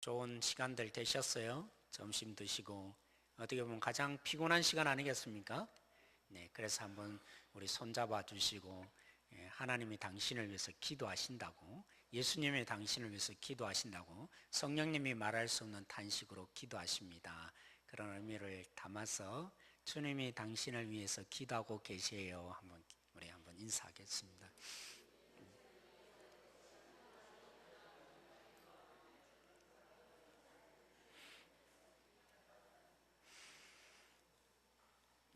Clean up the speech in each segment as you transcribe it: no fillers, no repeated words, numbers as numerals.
좋은 시간들 되셨어요? 점심 드시고 어떻게 보면 가장 피곤한 시간 아니겠습니까? 네, 그래서 한번 우리 손잡아 주시고 하나님이 당신을 위해서 기도하신다고, 예수님이 당신을 위해서 기도하신다고, 성령님이 말할 수 없는 탄식으로 기도하십니다. 그런 의미를 담아서 주님이 당신을 위해서 기도하고 계세요. 우리 한번 인사하겠습니다.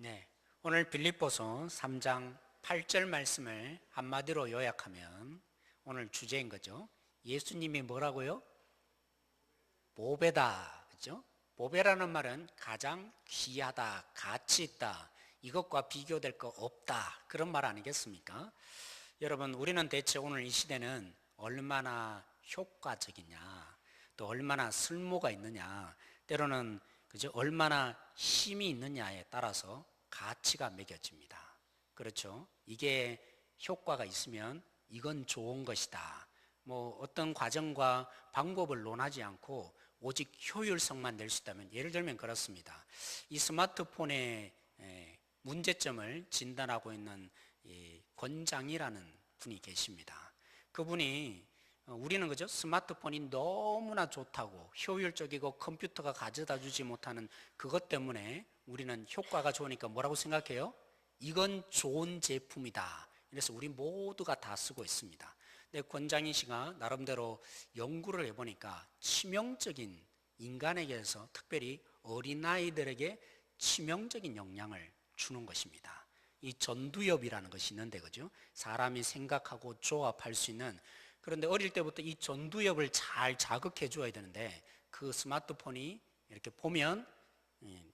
네, 오늘 빌립보서 3장 8절 말씀을 한마디로 요약하면 오늘 주제인 거죠. 예수님이 뭐라고요? 보배다, 그죠? 보배라는 말은 가장 귀하다, 가치 있다, 이것과 비교될 거 없다, 그런 말 아니겠습니까? 여러분, 우리는 대체 오늘 이 시대는 얼마나 효과적이냐, 또 얼마나 쓸모가 있느냐, 때로는 그죠? 얼마나 힘이 있느냐에 따라서 가치가 매겨집니다. 그렇죠? 이게 효과가 있으면 이건 좋은 것이다. 어떤 과정과 방법을 논하지 않고 오직 효율성만 낼 수 있다면, 예를 들면 그렇습니다. 이 스마트폰의 문제점을 진단하고 있는 권장이라는 분이 계십니다. 그분이 우리는 그죠? 스마트폰이 너무나 좋다고, 효율적이고 컴퓨터가 가져다 주지 못하는 그것 때문에 우리는 효과가 좋으니까 뭐라고 생각해요? 이건 좋은 제품이다. 그래서 우리 모두가 다 쓰고 있습니다. 근데 권장희 씨가 나름대로 연구를 해보니까 치명적인, 인간에게서 특별히 어린아이들에게 치명적인 영향을 주는 것입니다. 이 전두엽이라는 것이 있는데, 그죠? 사람이 생각하고 조합할 수 있는, 그런데 어릴 때부터 이 전두엽을 잘 자극해 줘야 되는데, 그 스마트폰이 이렇게 보면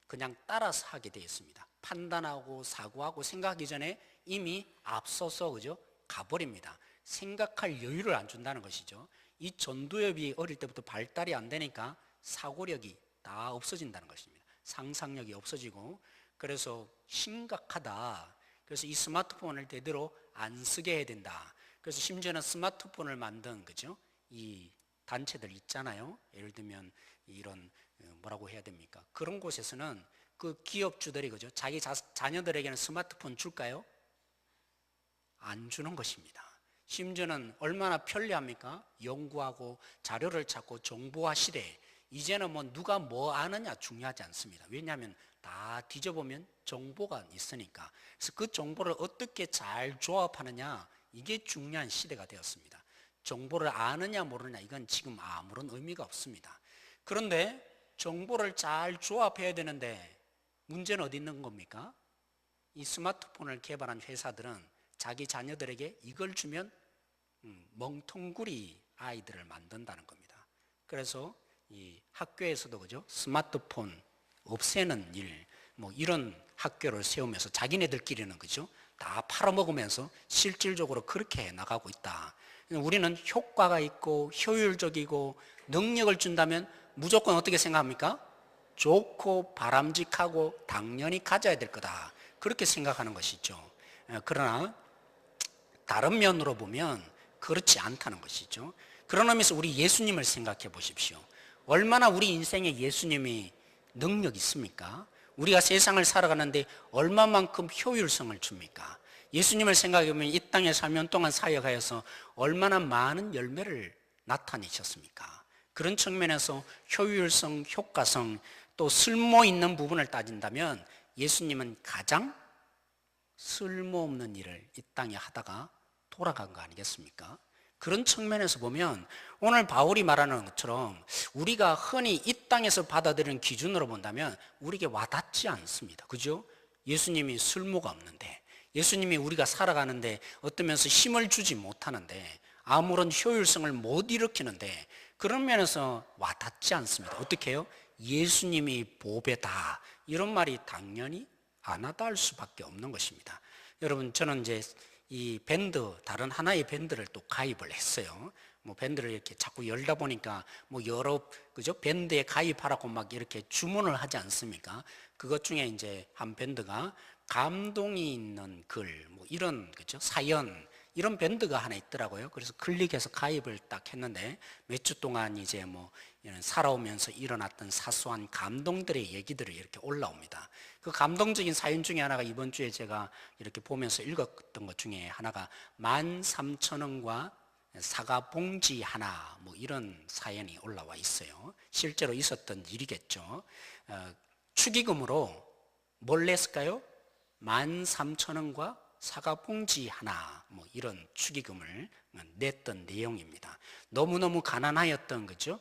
그냥 따라서 하게 되어 있습니다. 판단하고 사고하고 생각하기 전에 이미 앞서서, 그죠? 가버립니다. 생각할 여유를 안 준다는 것이죠. 이 전두엽이 어릴 때부터 발달이 안 되니까 사고력이 다 없어진다는 것입니다. 상상력이 없어지고, 그래서 심각하다. 그래서 이 스마트폰을 제대로 안 쓰게 해야 된다. 그래서 심지어는 스마트폰을 만든, 그죠? 이 단체들 있잖아요. 예를 들면 이런 뭐라고 해야 됩니까? 그런 곳에서는 그 기업주들이, 그죠? 자기 자녀들에게는 스마트폰 줄까요? 안 주는 것입니다. 심지어는 얼마나 편리합니까? 연구하고 자료를 찾고 정보화 시대. 이제는 누가 뭐 아느냐 중요하지 않습니다. 왜냐하면 다 뒤져보면 정보가 있으니까. 그래서 그 정보를 어떻게 잘 조합하느냐, 이게 중요한 시대가 되었습니다. 정보를 아느냐 모르느냐, 이건 지금 아무런 의미가 없습니다. 그런데 정보를 잘 조합해야 되는데 문제는 어디 있는 겁니까? 이 스마트폰을 개발한 회사들은 자기 자녀들에게 이걸 주면 멍텅구리 아이들을 만든다는 겁니다. 그래서 이 학교에서도, 그죠? 스마트폰 없애는 일, 이런 학교를 세우면서 자기네들끼리는, 그죠? 다 팔아먹으면서 실질적으로 그렇게 나가고 있다. 우리는 효과가 있고 효율적이고 능력을 준다면 무조건 어떻게 생각합니까? 좋고 바람직하고 당연히 가져야 될 거다. 그렇게 생각하는 것이죠. 그러나 다른 면으로 보면 그렇지 않다는 것이죠. 그런 의미에서 우리 예수님을 생각해 보십시오. 얼마나 우리 인생에 예수님이 능력 있습니까? 우리가 세상을 살아가는데 얼마만큼 효율성을 줍니까? 예수님을 생각해 보면 이 땅에 3년 동안 사역하여서 얼마나 많은 열매를 나타내셨습니까? 그런 측면에서 효율성, 효과성, 또 쓸모 있는 부분을 따진다면 예수님은 가장 쓸모없는 일을 이 땅에 하다가 돌아간 거 아니겠습니까? 그런 측면에서 보면 오늘 바울이 말하는 것처럼 우리가 흔히 이 땅에서 받아들이는 기준으로 본다면 우리에게 와닿지 않습니다. 그죠? 예수님이 쓸모가 없는데, 예수님이 우리가 살아가는데 어떤 면에서 힘을 주지 못하는데, 아무런 효율성을 못 일으키는데, 그런 면에서 와닿지 않습니다. 어떻게 해요? 예수님이 보배다, 이런 말이 당연히 안 와닿을 수밖에 없는 것입니다. 여러분, 저는 이제 이 밴드, 다른 하나의 밴드를 또 가입을 했어요. 밴드를 이렇게 자꾸 열다 보니까 여러, 그죠? 밴드에 가입하라고 막 이렇게 주문을 하지 않습니까? 그것 중에 이제 한 밴드가 감동이 있는 글, 이런, 그죠? 사연, 이런 밴드가 하나 있더라고요. 그래서 클릭해서 가입을 딱 했는데 몇 주 동안 이제 뭐 이런 살아오면서 일어났던 사소한 감동들의 얘기들이 이렇게 올라옵니다. 그 감동적인 사연 중에 하나가 이번 주에 제가 이렇게 보면서 읽었던 것 중에 하나가 13,000원과 사과 봉지 하나, 뭐 이런 사연이 올라와 있어요. 실제로 있었던 일이겠죠. 축의금으로 뭘 냈을까요? 13,000원과 사과 봉지 하나, 뭐 이런 축의금을 냈던 내용입니다. 너무너무 가난하였던 거죠.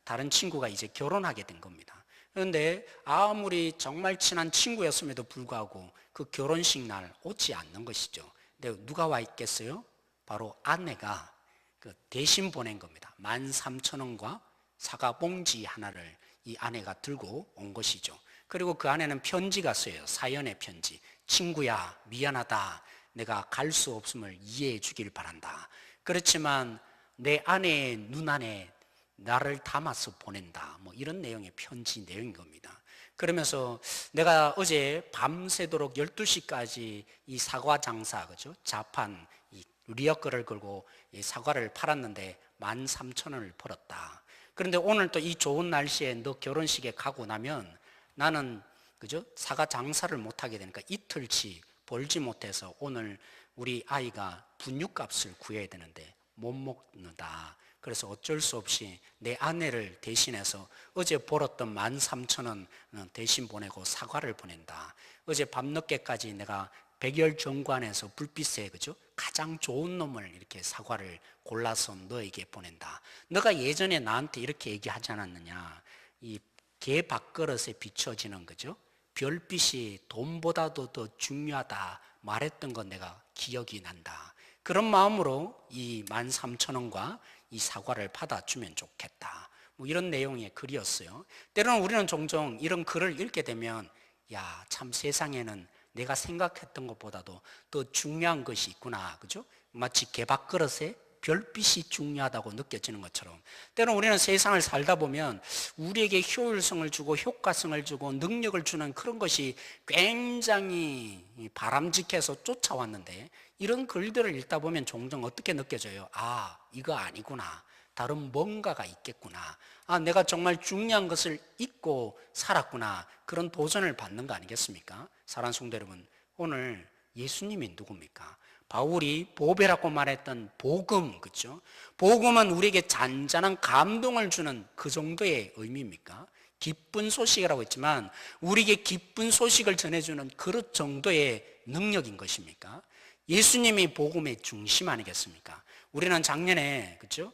다른 친구가 이제 결혼하게 된 겁니다. 그런데 아무리 정말 친한 친구였음에도 불구하고 그 결혼식 날 오지 않는 것이죠. 근데 누가 와 있겠어요? 바로 아내가 그 대신 보낸 겁니다. 13,000원과 사과 봉지 하나를 이 아내가 들고 온 것이죠. 그리고 그 안에는 편지가 쓰여요. 사연의 편지. 친구야, 미안하다. 내가 갈 수 없음을 이해해 주길 바란다. 그렇지만 내 아내의 눈 안에 나를 담아서 보낸다. 뭐 이런 내용의 편지 내용인 겁니다. 그러면서 내가 어제 밤새도록 12시까지 이 사과 장사, 그죠? 자판, 이 리어커를 걸고 이 사과를 팔았는데 13,000원을 벌었다. 그런데 오늘 또 이 좋은 날씨에 너 결혼식에 가고 나면 나는, 그죠? 사과 장사를 못하게 되니까 이틀치 벌지 못해서 오늘 우리 아이가 분유값을 구해야 되는데 못 먹는다. 그래서 어쩔 수 없이 내 아내를 대신해서 어제 벌었던 13,000원 대신 보내고 사과를 보낸다. 어제 밤늦게까지 내가 백열정관에서 불빛에, 그죠? 가장 좋은 놈을 이렇게 사과를 골라서 너에게 보낸다. 너가 예전에 나한테 이렇게 얘기하지 않았느냐? 이 개 밥그릇에 비춰지는, 그죠? 별빛이 돈보다도 더 중요하다 말했던 건 내가 기억이 난다. 그런 마음으로 이 13,000원과 이 사과를 받아주면 좋겠다. 뭐 이런 내용의 글이었어요. 때로는 우리는 종종 이런 글을 읽게 되면 야, 참 세상에는 내가 생각했던 것보다도 더 중요한 것이 있구나. 그죠? 마치 개밥그릇에 별빛이 중요하다고 느껴지는 것처럼 때로는 우리는 세상을 살다 보면 우리에게 효율성을 주고 효과성을 주고 능력을 주는 그런 것이 굉장히 바람직해서 쫓아왔는데 이런 글들을 읽다 보면 종종 어떻게 느껴져요? 아, 이거 아니구나. 다른 뭔가가 있겠구나. 아, 내가 정말 중요한 것을 잊고 살았구나. 그런 도전을 받는 거 아니겠습니까? 사랑하는 성도 여러분, 오늘 예수님이 누굽니까? 바울이 보배라고 말했던 복음, 그렇죠? 복음은 우리에게 잔잔한 감동을 주는 그 정도의 의미입니까? 기쁜 소식이라고 했지만 우리에게 기쁜 소식을 전해주는 그런 정도의 능력인 것입니까? 예수님이 복음의 중심 아니겠습니까? 우리는 작년에, 그렇죠?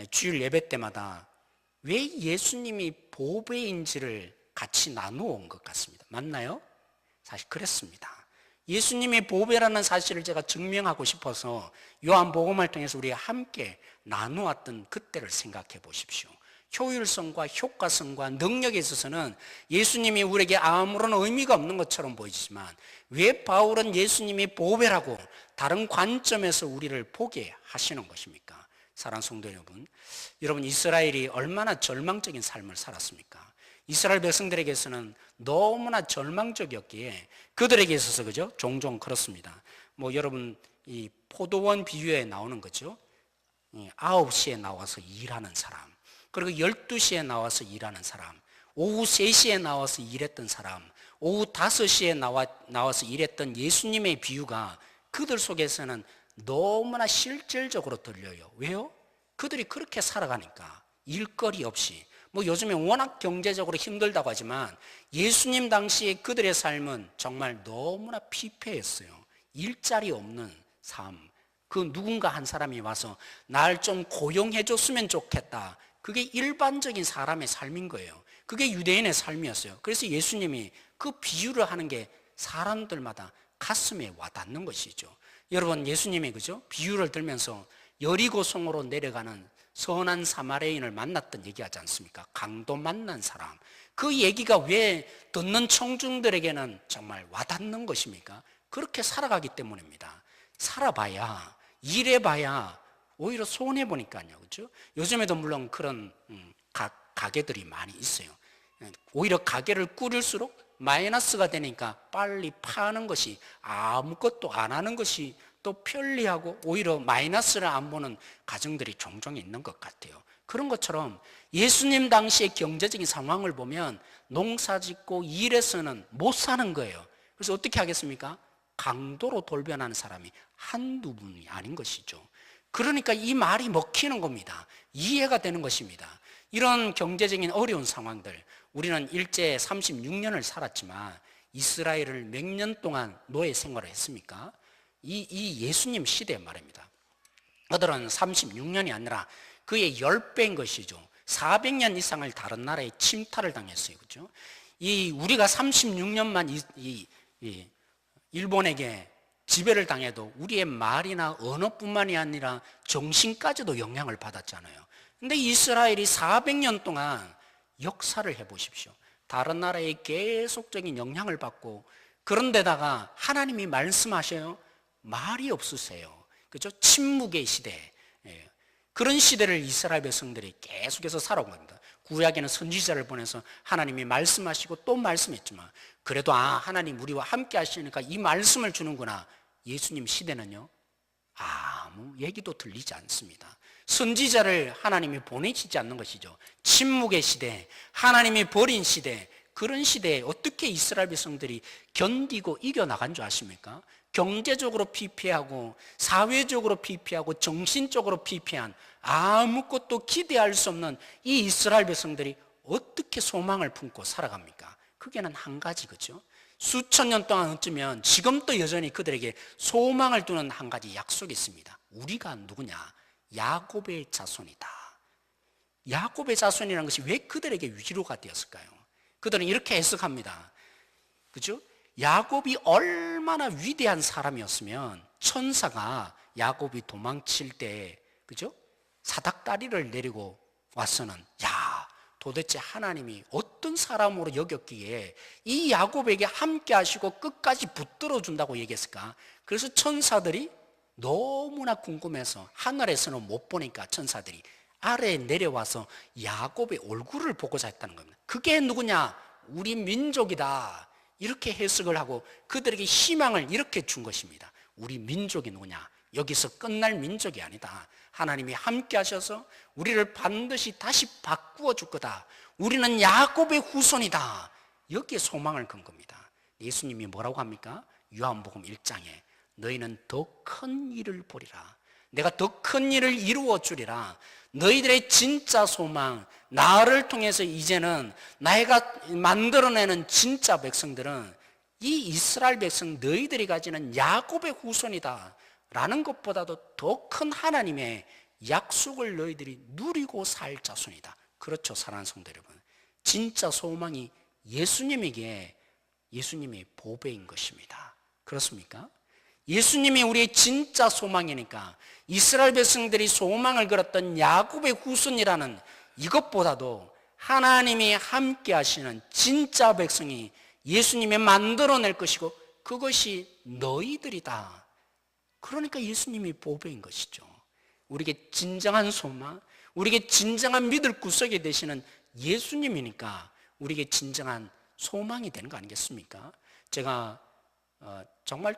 주일 예배 때마다 왜 예수님이 보배인지를 같이 나누어 온 것 같습니다. 맞나요? 사실 그랬습니다. 예수님이 보배라는 사실을 제가 증명하고 싶어서 요한복음을 통해서 우리가 함께 나누었던 그때를 생각해 보십시오. 효율성과 효과성과 능력에 있어서는 예수님이 우리에게 아무런 의미가 없는 것처럼 보이지만 왜 바울은 예수님이 보배라고 다른 관점에서 우리를 보게 하시는 것입니까? 사랑하는 성도 여러분 이스라엘이 얼마나 절망적인 삶을 살았습니까? 이스라엘 백성들에게서는 너무나 절망적이었기에 그들에게 있어서, 그죠? 종종 그렇습니다. 뭐 여러분 이 포도원 비유에 나오는 거죠. 9시에 나와서 일하는 사람, 그리고 12시에 나와서 일하는 사람, 오후 3시에 나와서 일했던 사람, 오후 5시에 나와서 일했던 예수님의 비유가 그들 속에서는 너무나 실질적으로 들려요. 왜요? 그들이 그렇게 살아가니까 일거리 없이, 뭐 요즘에 워낙 경제적으로 힘들다고 하지만 예수님 당시에 그들의 삶은 정말 너무나 피폐했어요. 일자리 없는 삶. 그 누군가 한 사람이 와서 날 좀 고용해 줬으면 좋겠다. 그게 일반적인 사람의 삶인 거예요. 그게 유대인의 삶이었어요. 그래서 예수님이 그 비유를 하는 게 사람들마다 가슴에 와닿는 것이죠. 여러분 예수님이, 그죠? 비유를 들면서 여리고성으로 내려가는 선한 사마리아인을 만났던 얘기하지 않습니까? 강도 만난 사람. 그 얘기가 왜 듣는 청중들에게는 정말 와닿는 것입니까? 그렇게 살아가기 때문입니다. 살아봐야, 일해봐야 오히려 손해보니까요. 그렇죠? 요즘에도 물론 그런 가게들이 많이 있어요. 오히려 가게를 꾸릴수록 마이너스가 되니까 빨리 파는 것이, 아무것도 안 하는 것이 또 편리하고 오히려 마이너스를 안 보는 가정들이 종종 있는 것 같아요. 그런 것처럼 예수님 당시의 경제적인 상황을 보면 농사 짓고 일해서는 못 사는 거예요. 그래서 어떻게 하겠습니까? 강도로 돌변하는 사람이 한두 분이 아닌 것이죠. 그러니까 이 말이 먹히는 겁니다. 이해가 되는 것입니다. 이런 경제적인 어려운 상황들, 우리는 일제 36년을 살았지만 이스라엘을 몇 년 동안 노예 생활을 했습니까? 이 예수님 시대 말입니다. 그들은 36년이 아니라 그의 10배인 것이죠. 400년 이상을 다른 나라에 침탈을 당했어요. 그죠? 우리가 36년만 일본에게 지배를 당해도 우리의 말이나 언어뿐만이 아니라 정신까지도 영향을 받았잖아요. 근데 이스라엘이 400년 동안 역사를 해보십시오. 다른 나라에 계속적인 영향을 받고, 그런데다가 하나님이 말씀하셔요. 말이 없으세요. 그죠? 침묵의 시대. 그런 시대를 이스라엘 백성들이 계속해서 살아온 겁니다. 구약에는 선지자를 보내서 하나님이 말씀하시고 또 말씀했지만, 그래도 하나님 우리와 함께 하시니까 이 말씀을 주는구나. 예수님 시대는요, 아무 얘기도 들리지 않습니다. 선지자를 하나님이 보내시지 않는 것이죠. 침묵의 시대, 하나님이 버린 시대, 그런 시대에 어떻게 이스라엘 백성들이 견디고 이겨나간 줄 아십니까? 경제적으로 피폐하고 사회적으로 피폐하고 정신적으로 피폐한, 아무것도 기대할 수 없는 이 이스라엘 백성들이 어떻게 소망을 품고 살아갑니까? 그게는 한 가지, 그죠? 수천 년 동안 어쩌면 지금도 여전히 그들에게 소망을 두는 한 가지 약속이 있습니다. 우리가 누구냐? 야곱의 자손이다. 야곱의 자손이라는 것이 왜 그들에게 위로가 되었을까요? 그들은 이렇게 해석합니다. 그죠? 야곱이 얼마나 위대한 사람이었으면 천사가 야곱이 도망칠 때, 그죠? 사닥다리를 내리고 와서는, 야, 도대체 하나님이 어떤 사람으로 여겼기에 이 야곱에게 함께 하시고 끝까지 붙들어 준다고 얘기했을까? 그래서 천사들이 너무나 궁금해서, 하늘에서는 못 보니까 천사들이 아래에 내려와서 야곱의 얼굴을 보고자 했다는 겁니다. 그게 누구냐? 우리 민족이다. 이렇게 해석을 하고 그들에게 희망을 이렇게 준 것입니다. 우리 민족이 누구냐? 여기서 끝날 민족이 아니다. 하나님이 함께 하셔서 우리를 반드시 다시 바꾸어 줄 거다. 우리는 야곱의 후손이다. 여기에 소망을 건 겁니다. 예수님이 뭐라고 합니까? 요한복음 1장에 너희는 더 큰 일을 보리라. 내가 더 큰 일을 이루어 주리라. 너희들의 진짜 소망, 나를 통해서 이제는 내가 만들어내는 진짜 백성들은 이 이스라엘 백성 너희들이 가지는 야곱의 후손이다 라는 것보다도 더 큰 하나님의 약속을 너희들이 누리고 살 자손이다. 그렇죠, 사랑하는 성도 여러분. 진짜 소망이 예수님에게, 예수님의 보배인 것입니다. 그렇습니까? 예수님이 우리의 진짜 소망이니까 이스라엘 백성들이 소망을 걸었던 야곱의 후손이라는 이것보다도 하나님이 함께 하시는 진짜 백성이 예수님이 만들어낼 것이고 그것이 너희들이다. 그러니까 예수님이 보배인 것이죠. 우리에게 진정한 소망, 우리에게 진정한 믿을 구석이 되시는 예수님이니까 우리에게 진정한 소망이 되는 거 아니겠습니까? 제가 정말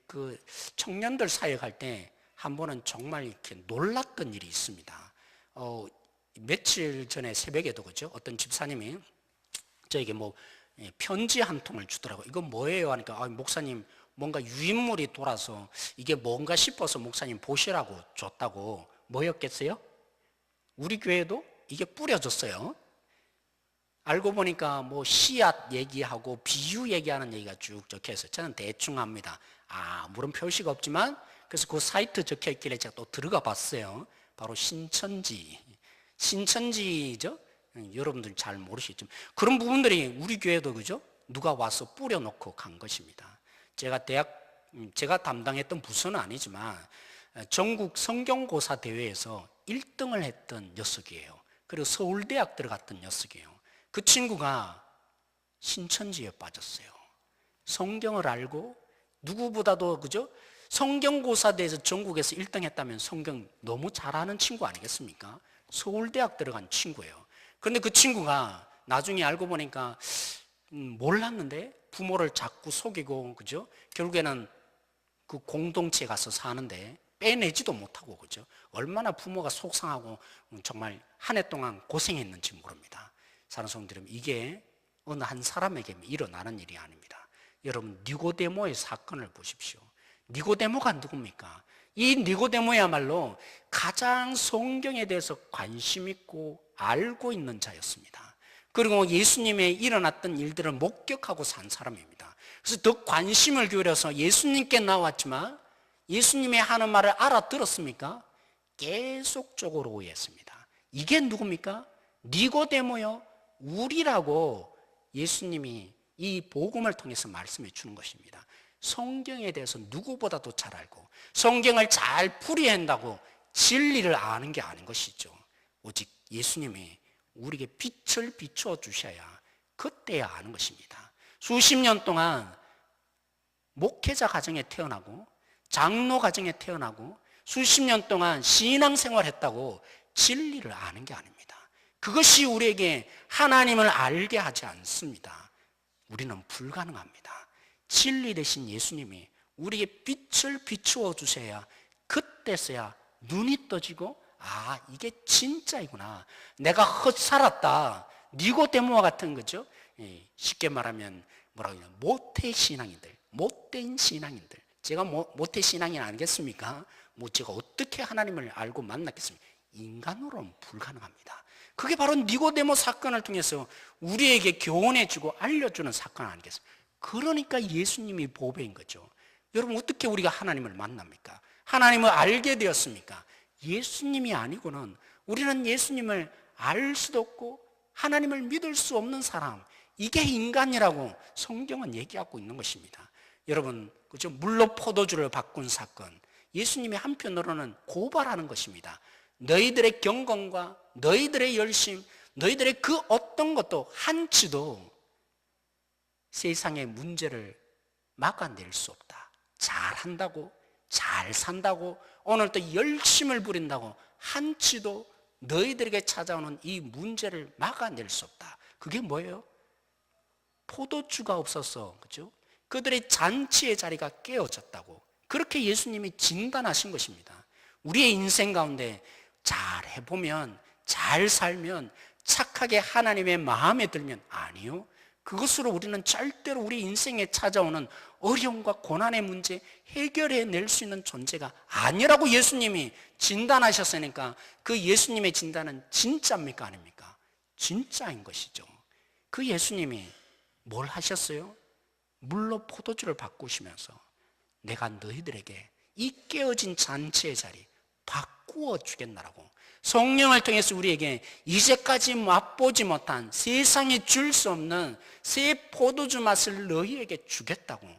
그 청년들 사역할 때 한 번은 정말 이렇게 놀랐던 일이 있습니다. 며칠 전에 새벽에도 그죠? 어떤 집사님이 저에게 편지 한 통을 주더라고요. 이건 뭐예요? 하니까 목사님 뭔가 유인물이 돌아서 이게 뭔가 싶어서 목사님 보시라고 줬다고. 뭐였겠어요? 우리 교회도 이게 뿌려졌어요. 알고 보니까 씨앗 얘기하고 비유 얘기하는 얘기가 쭉 적혀있어요. 저는 대충 합니다. 물론 표시가 없지만 그래서 그 사이트 적혀있길래 제가 또 들어가 봤어요. 바로 신천지죠? 여러분들 잘 모르시겠지만 그런 부분들이 우리 교회도 그죠? 누가 와서 뿌려놓고 간 것입니다. 제가 담당했던 부서는 아니지만 전국 성경고사 대회에서 1등을 했던 녀석이에요. 그리고 서울대학 들어갔던 녀석이에요. 그 친구가 신천지에 빠졌어요. 성경을 알고 누구보다도 그죠? 성경고사대에서 전국에서 1등 했다면 성경 너무 잘하는 친구 아니겠습니까? 서울대학 들어간 친구예요. 그런데 그 친구가 나중에 알고 보니까 몰랐는데 부모를 자꾸 속이고 그죠? 결국에는 그 공동체에 가서 사는데 빼내지도 못하고, 그죠? 얼마나 부모가 속상하고 정말 한 해 동안 고생했는지 모릅니다. 사랑하는 성도 여러분, 이게 어느 한 사람에게 일어나는 일이 아닙니다. 여러분, 니고데모의 사건을 보십시오. 니고데모가 누굽니까? 이 니고데모야말로 가장 성경에 대해서 관심 있고 알고 있는 자였습니다. 그리고 예수님의 일어났던 일들을 목격하고 산 사람입니다. 그래서 더 관심을 기울여서 예수님께 나왔지만 예수님이 하는 말을 알아들었습니까? 계속적으로 오해했습니다. 이게 누굽니까? 니고데모요, 우리라고 예수님이 이 복음을 통해서 말씀해 주는 것입니다. 성경에 대해서 누구보다도 잘 알고 성경을 잘 풀이한다고 진리를 아는 게 아닌 것이죠. 오직 예수님이 우리에게 빛을 비추어 주셔야 그때야 아는 것입니다. 수십 년 동안 목회자 가정에 태어나고 장로 가정에 태어나고 수십 년 동안 신앙생활 했다고 진리를 아는 게 아닙니다. 그것이 우리에게 하나님을 알게 하지 않습니다. 우리는 불가능합니다. 진리 되신 예수님이 우리에게 빛을 비추어 주셔야 그때서야 눈이 떠지고, 아, 이게 진짜이구나. 내가 헛살았다. 니고데모와 같은 거죠. 쉽게 말하면 뭐라고 해야 되나, 모태신앙인들, 못된 신앙인들. 제가 모태신앙인 아니겠습니까? 제가 어떻게 하나님을 알고 만났겠습니까? 인간으로는 불가능합니다. 그게 바로 니고데모 사건을 통해서 우리에게 교훈해주고 알려주는 사건 아니겠습니까? 그러니까 예수님이 보배인 거죠. 여러분, 어떻게 우리가 하나님을 만납니까? 하나님을 알게 되었습니까? 예수님이 아니고는 우리는 예수님을 알 수도 없고 하나님을 믿을 수 없는 사람, 이게 인간이라고 성경은 얘기하고 있는 것입니다. 여러분, 그죠? 물로 포도주를 바꾼 사건, 예수님이 한편으로는 고발하는 것입니다. 너희들의 경건과 너희들의 열심, 너희들의 그 어떤 것도 한치도 세상의 문제를 막아낼 수 없다. 잘한다고, 잘 산다고, 오늘 또 열심을 부린다고 한치도 너희들에게 찾아오는 이 문제를 막아낼 수 없다. 그게 뭐예요? 포도주가 없어서, 그죠? 그들의 잔치의 자리가 깨어졌다고, 그렇게 예수님이 진단하신 것입니다. 우리의 인생 가운데 잘 해보면, 잘 살면, 착하게 하나님의 마음에 들면, 아니요, 그것으로 우리는 절대로 우리 인생에 찾아오는 어려움과 고난의 문제 해결해낼 수 있는 존재가 아니라고 예수님이 진단하셨으니까 그 예수님의 진단은 진짜입니까, 아닙니까? 진짜인 것이죠. 그 예수님이 뭘 하셨어요? 물로 포도주를 바꾸시면서 내가 너희들에게 이 깨어진 잔치의 자리 바꾸어 주겠나라고, 성령을 통해서 우리에게 이제까지 맛보지 못한, 세상에 줄 수 없는 새 포도주 맛을 너희에게 주겠다고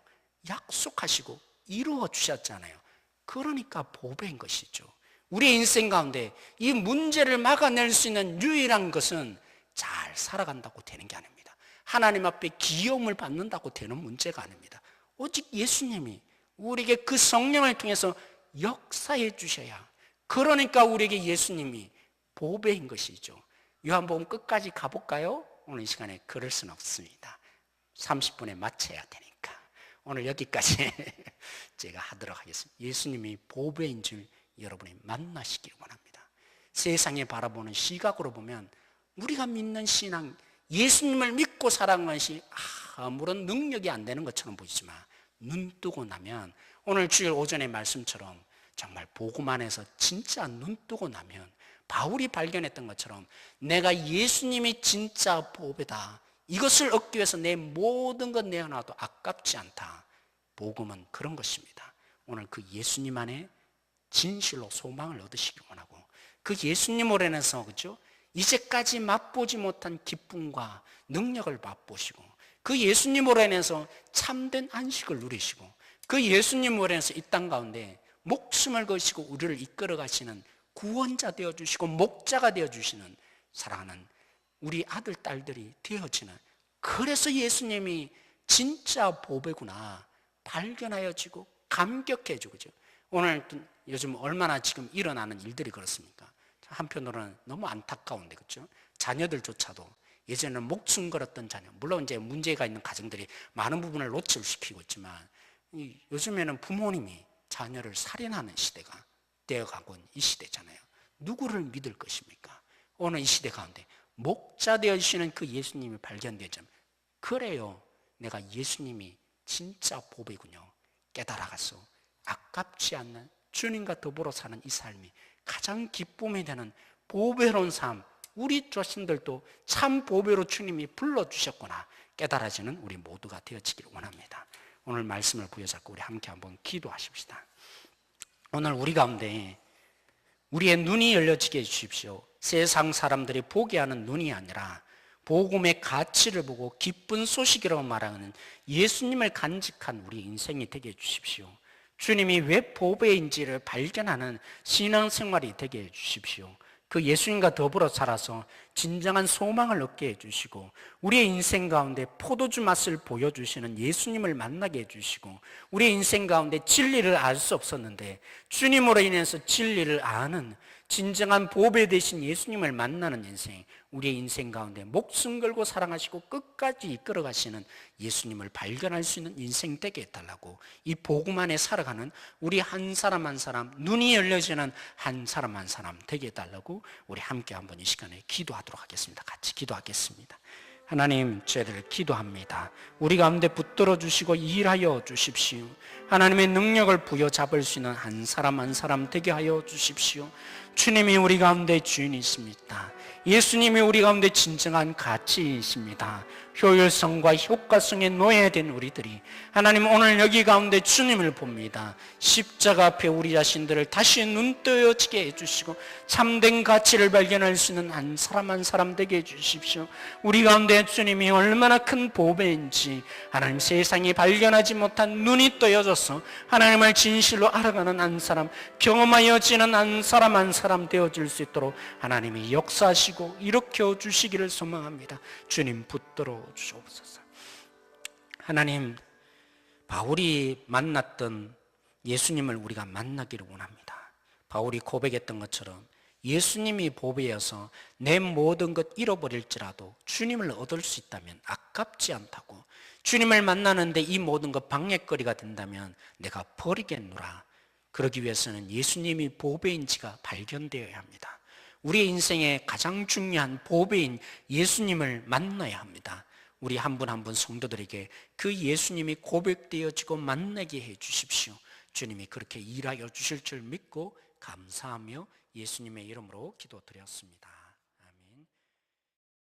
약속하시고 이루어 주셨잖아요. 그러니까 보배인 것이죠. 우리의 인생 가운데 이 문제를 막아낼 수 있는 유일한 것은 잘 살아간다고 되는 게 아닙니다. 하나님 앞에 기여움을 받는다고 되는 문제가 아닙니다. 오직 예수님이 우리에게 그 성령을 통해서 역사해 주셔야, 그러니까 우리에게 예수님이 보배인 것이죠. 요한복음 끝까지 가볼까요? 오늘 이 시간에 그럴 수는 없습니다. 30분에 마쳐야 되니까 오늘 여기까지 제가 하도록 하겠습니다. 예수님이 보배인 줄 여러분이 만나시길 원합니다. 세상에 바라보는 시각으로 보면 우리가 믿는 신앙, 예수님을 믿고 살아가는 것이 아무런 능력이 안 되는 것처럼 보이지만, 눈 뜨고 나면 오늘 주일 오전의 말씀처럼 정말 복음 안에서 진짜 눈 뜨고 나면 바울이 발견했던 것처럼 내가 예수님이 진짜 보배다, 이것을 얻기 위해서 내 모든 것 내어놔도 아깝지 않다. 복음은 그런 것입니다. 오늘 그 예수님 안에 진실로 소망을 얻으시기 원하고, 그 예수님으로 인해서, 그죠? 이제까지 맛보지 못한 기쁨과 능력을 맛보시고, 그 예수님으로 인해서 참된 안식을 누리시고, 그 예수님으로 인해서 이 땅 가운데 목숨을 거시고 우리를 이끌어 가시는 구원자 되어주시고 목자가 되어주시는 사랑하는 우리 아들, 딸들이 되어지는, 그래서 예수님이 진짜 보배구나 발견하여지고 감격해지고, 그죠? 오늘 요즘 얼마나 지금 일어나는 일들이 그렇습니까? 한편으로는 너무 안타까운데, 그렇죠? 자녀들조차도 예전에는 목숨 걸었던 자녀, 물론 이제 문제가 있는 가정들이 많은 부분을 노출시키고 있지만 요즘에는 부모님이 자녀를 살인하는 시대가 되어가고 있는 이 시대잖아요. 누구를 믿을 것입니까? 오늘 이 시대 가운데 목자 되어주시는 그 예수님이 발견되자면, 그래요, 내가 예수님이 진짜 복이군요 깨달아가서 아깝지 않는 주님과 더불어 사는 이 삶이 가장 기쁨이 되는 보배로운 삶, 우리 자신들도 참 보배로 주님이 불러주셨구나 깨달아지는 우리 모두가 되어지기를 원합니다. 오늘 말씀을 부여잡고 우리 함께 한번 기도하십시다. 오늘 우리 가운데 우리의 눈이 열려지게 해주십시오. 세상 사람들이 보게 하는 눈이 아니라 복음의 가치를 보고 기쁜 소식이라고 말하는 예수님을 간직한 우리 인생이 되게 해주십시오. 주님이 왜 보배인지를 발견하는 신앙생활이 되게 해주십시오. 그 예수님과 더불어 살아서 진정한 소망을 얻게 해주시고, 우리의 인생 가운데 포도주 맛을 보여주시는 예수님을 만나게 해주시고, 우리의 인생 가운데 진리를 알 수 없었는데 주님으로 인해서 진리를 아는 진정한 보배 되신 예수님을 만나는 인생, 우리의 인생 가운데 목숨 걸고 사랑하시고 끝까지 이끌어 가시는 예수님을 발견할 수 있는 인생 되게 해달라고, 이 복음 안에 살아가는 우리 한 사람 한 사람, 눈이 열려지는 한 사람 한 사람 되게 해달라고 우리 함께 한번 이 시간에 기도하도록 하겠습니다. 같이 기도하겠습니다. 하나님, 저희들 기도합니다. 우리 가운데 붙들어 주시고 일하여 주십시오. 하나님의 능력을 부여잡을 수 있는 한 사람 한 사람 되게 하여 주십시오. 주님이 우리 가운데 주인이십니다. 예수님이 우리 가운데 진정한 가치이십니다. 효율성과 효과성에 노예된 우리들이 하나님 오늘 여기 가운데 주님을 봅니다. 십자가 앞에 우리 자신들을 다시 눈뜨여지게 해주시고 참된 가치를 발견할 수 있는 한 사람 한 사람 되게 해주십시오. 우리 가운데 주님이 얼마나 큰 보배인지 하나님 세상이 발견하지 못한 눈이 떠여져서 하나님을 진실로 알아가는 한 사람, 경험하여지는 한 사람 되어질 수 있도록 하나님이 역사하시고 일으켜 주시기를 소망합니다. 주님 붙들어 주옵소서. 하나님, 바울이 만났던 예수님을 우리가 만나기를 원합니다. 바울이 고백했던 것처럼 예수님이 보배여서 내 모든 것 잃어버릴지라도 주님을 얻을 수 있다면 아깝지 않다고, 주님을 만나는데 이 모든 것 방해거리가 된다면 내가 버리겠노라. 그러기 위해서는 예수님이 보배인지가 발견되어야 합니다. 우리의 인생의 가장 중요한 보배인 예수님을 만나야 합니다. 우리 한 분 한 분 성도들에게 그 예수님이 고백되어지고 만나게 해 주십시오. 주님이 그렇게 일하여 주실 줄 믿고 감사하며 예수님의 이름으로 기도드렸습니다.